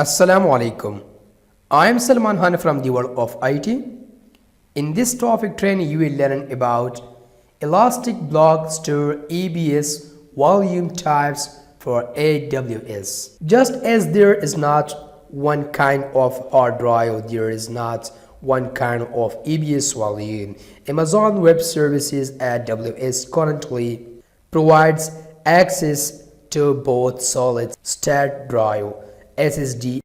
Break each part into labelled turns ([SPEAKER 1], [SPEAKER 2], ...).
[SPEAKER 1] Assalamu alaikum. I am Salman Khan from the world of IT. In this topic training, you will learn about Elastic Block Store EBS volume types for AWS. Just as there is not one kind of hard drive, there is not one kind of EBS volume. Amazon Web Services AWS currently provides access to both solid state drive SSD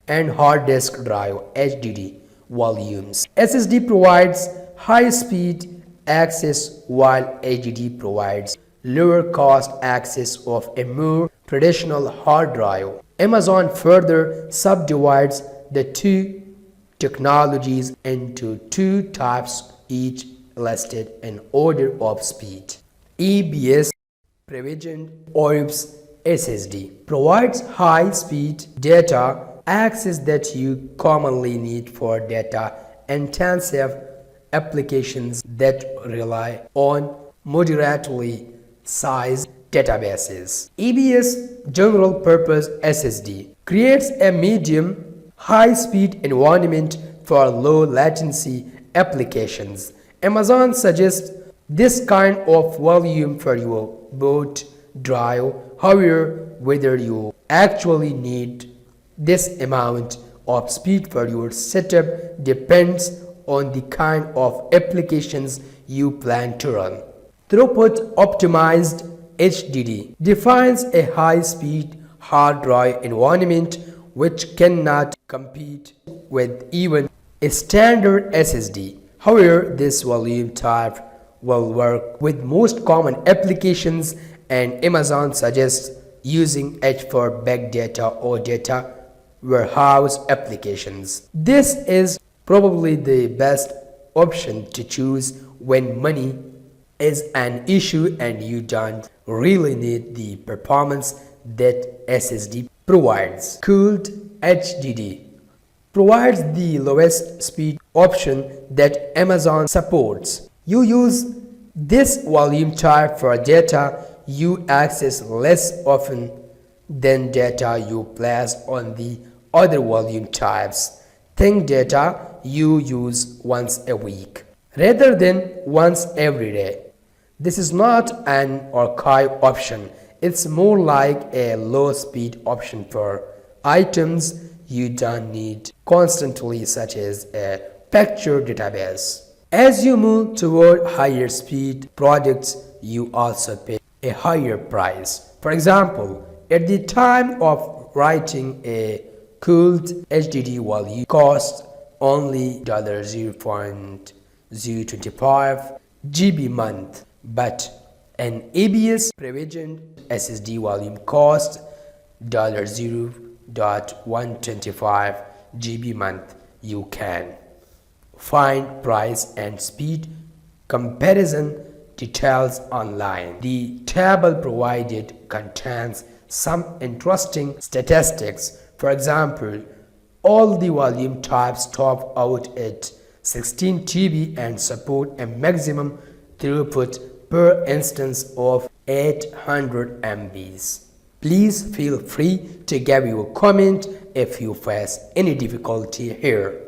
[SPEAKER 1] and hard disk drive HDD volumes. SSD provides high-speed access while HDD provides lower-cost access of a more traditional hard drive. Amazon further subdivides the two technologies into two types, each listed in order of speed. EBS provisioned OIBS SSD provides high-speed data access that you commonly need for data-intensive applications that rely on moderately sized databases. EBS General Purpose SSD creates a medium high-speed environment for low-latency applications. Amazon suggests this kind of volume for your boot drive. However, whether you actually need this amount of speed for your setup depends on the kind of applications you plan to run. Throughput Optimized HDD defines a high-speed hard drive environment which cannot compete with even a standard SSD. However, this volume type will work with most common applications, and Amazon suggests using it for big data or data warehouse applications. This is probably the best option to choose when money is an issue and you don't really need the performance that SSD provides. Cooled HDD provides the lowest speed option that Amazon supports. You use this volume type for data you access less often than data you place on the other volume types. Think data you use once a week rather than once every day. This is not an archive option. It's more like a low-speed option for items you don't need constantly, such as a picture database. As you move toward higher speed products, you also pay a higher price. For example, at the time of writing, a cooled HDD volume costs only $0.025 GB month, but an EBS provisioned SSD volume costs $0.125 GB month. You can find price and speed comparison details online. The table provided contains some interesting statistics. For example, all the volume types top out at 16 GB and support a maximum throughput per instance of 800 MBs. Please feel free to give your comment if you face any difficulty here.